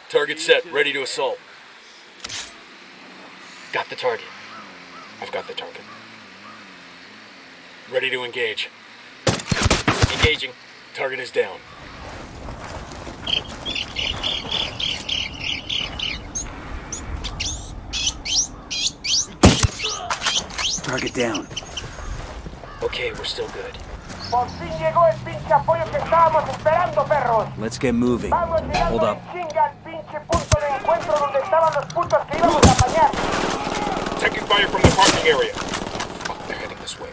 Target set, ready to assault. Got the target. I've got the target. Ready to engage. Engaging. Target is down. Target down. Okay, we're still good. Por fin llegó el pinche apoyo que estábamos esperando, perros. Let's get moving. Vamos Hold llegando up. en chinga al pinche punto de encuentro donde estaban los putos que íbamos a apañar. Taking fire from the parking area. Fuck, they're heading this way.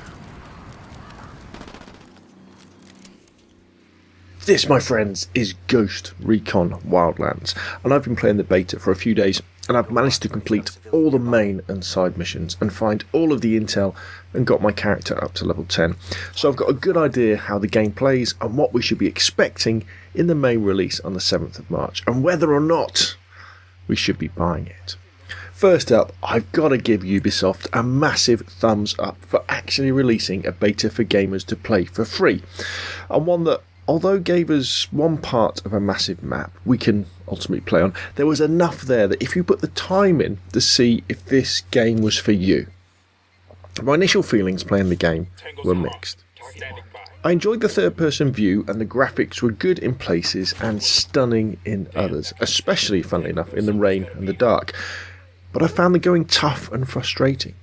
This, my friends, is Ghost Recon Wildlands, and I've been playing the beta for a few days, and I've managed to complete all the main and side missions and find all of the intel and got my character up to level 10. So I've got a good idea how the game plays and what we should be expecting in the main release on the 7th of March, and whether or not we should be buying it. First up, I've got to give Ubisoft a massive thumbs up for actually releasing a beta for gamers to play for free, and one that, although gave us one part of a massive map we can ultimately play on, there was enough there that if you put the time in to see if this game was for you. My initial feelings playing the game were mixed. I enjoyed the third person view and the graphics were good in places and stunning in others, especially, funnily enough, in the rain and the dark, but I found the going tough and frustrating.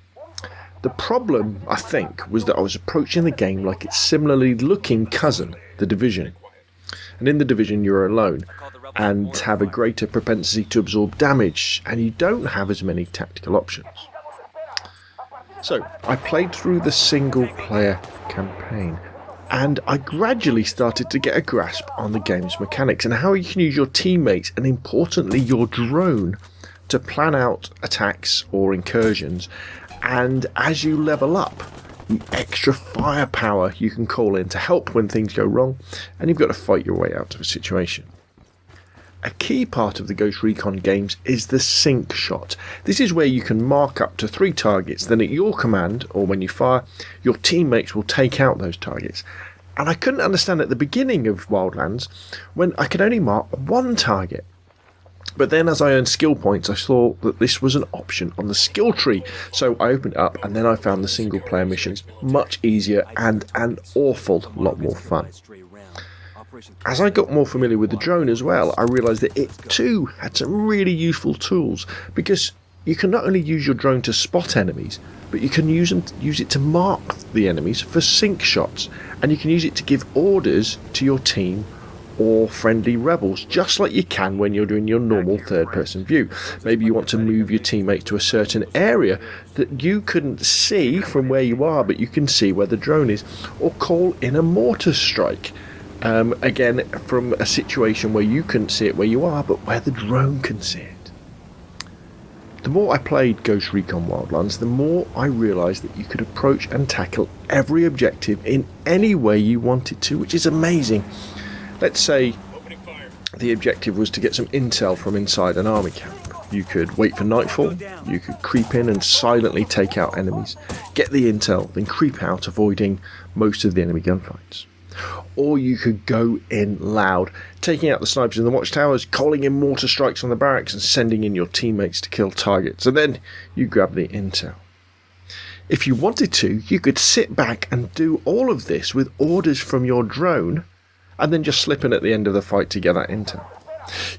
The problem, I think, was that I was approaching the game like its similarly looking cousin, The Division. And in The Division you're alone and have a greater propensity to absorb damage, and you don't have as many tactical options. So I played through the single player campaign, and I gradually started to get a grasp on the game's mechanics and how you can use your teammates and, importantly, your drone to plan out attacks or incursions, and as you level up, the extra firepower you can call in to help when things go wrong, and you've got to fight your way out of a situation. A key part of the Ghost Recon games is the sync shot. This is where you can mark up to 3 targets, then at your command, or when you fire, your teammates will take out those targets. And I couldn't understand at the beginning of Wildlands when I could only mark 1 target. But then as I earned skill points, I saw that this was an option on the skill tree. So I opened it up and then I found the single player missions much easier and an awful lot more fun. As I got more familiar with the drone as well, I realised that it too had some really useful tools, because you can not only use your drone to spot enemies, but you can use it to mark the enemies for sync shots, and you can use it to give orders to your team or friendly rebels, just like you can when you're doing your normal third-person view. Maybe you want to move your teammate to a certain area that you couldn't see from where you are, but you can see where the drone is, or call in a mortar strike. Again, from a situation where you couldn't see it where you are, but where the drone can see it. The more I played Ghost Recon Wildlands, the more I realised that you could approach and tackle every objective in any way you wanted to, which is amazing. Let's say the objective was to get some intel from inside an army camp. You could wait for nightfall, you could creep in and silently take out enemies, get the intel, then creep out, avoiding most of the enemy gunfights. Or you could go in loud, taking out the snipers in the watchtowers, calling in mortar strikes on the barracks and sending in your teammates to kill targets, and then you grab the intel. If you wanted to, you could sit back and do all of this with orders from your drone, and then just slip in at the end of the fight to get that intel.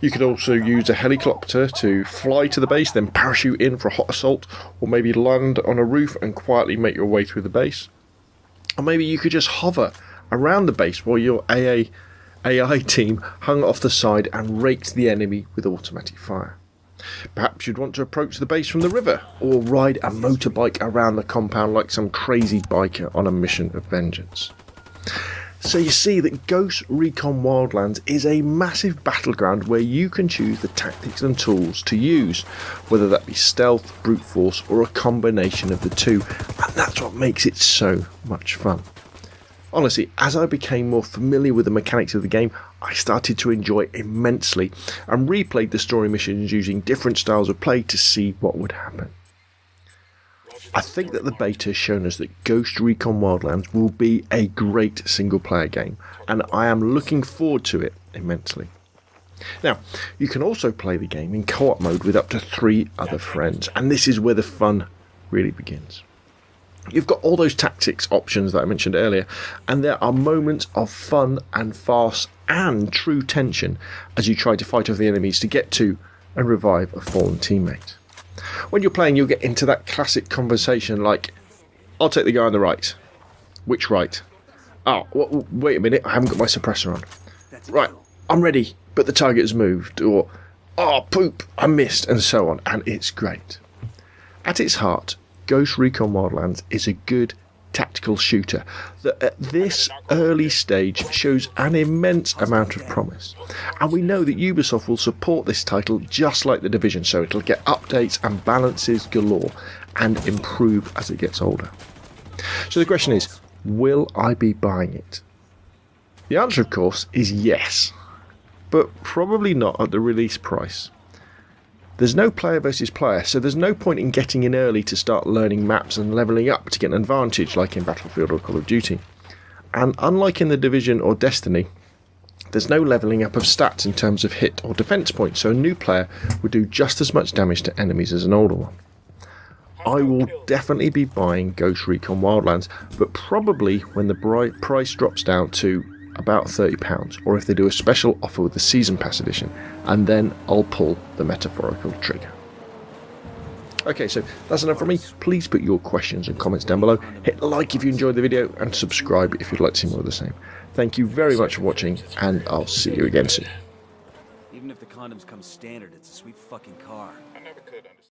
You could also use a helicopter to fly to the base, then parachute in for a hot assault, or maybe land on a roof and quietly make your way through the base. Or maybe you could just hover around the base while your AI team hung off the side and raked the enemy with automatic fire. Perhaps you'd want to approach the base from the river, or ride a motorbike around the compound like some crazy biker on a mission of vengeance. So you see that Ghost Recon Wildlands is a massive battleground where you can choose the tactics and tools to use, whether that be stealth, brute force, or a combination of the two, and that's what makes it so much fun. Honestly, as I became more familiar with the mechanics of the game, I started to enjoy it immensely and replayed the story missions using different styles of play to see what would happen. I think that the beta has shown us that Ghost Recon Wildlands will be a great single player game, and I am looking forward to it immensely. Now, you can also play the game in co-op mode with up to 3 other friends, and this is where the fun really begins. You've got all those tactics options that I mentioned earlier, and there are moments of fun and farce and true tension as you try to fight off the enemies to get to and revive a fallen teammate. When you're playing, you'll get into that classic conversation like, I'll take the guy on the right. Which right? Oh, wait a minute, I haven't got my suppressor on. Right, I'm ready, but the target has moved. Or, oh, poop, I missed, and so on, and it's great. At its heart, Ghost Recon Wildlands is a good tactical shooter that at this early stage shows an immense amount of promise. And we know that Ubisoft will support this title just like The Division, so it'll get updates and balances galore and improve as it gets older. So the question is, will I be buying it? The answer, of course, is yes, but probably not at the release price. There's no player versus player, so there's no point in getting in early to start learning maps and levelling up to get an advantage like in Battlefield or Call of Duty. And unlike in The Division or Destiny, there's no levelling up of stats in terms of hit or defence points, so a new player would do just as much damage to enemies as an older one. I will definitely be buying Ghost Recon Wildlands, but probably when the price drops down to about £30, or if they do a special offer with the Season Pass edition, and then I'll pull the metaphorical trigger. Okay, so that's enough from me. Please put your questions and comments down below. Hit like if you enjoyed the video, and subscribe if you'd like to see more of the same. Thank you very much for watching, and I'll see you again soon. Even if the condoms come standard, it's a sweet fucking car. I never could understand.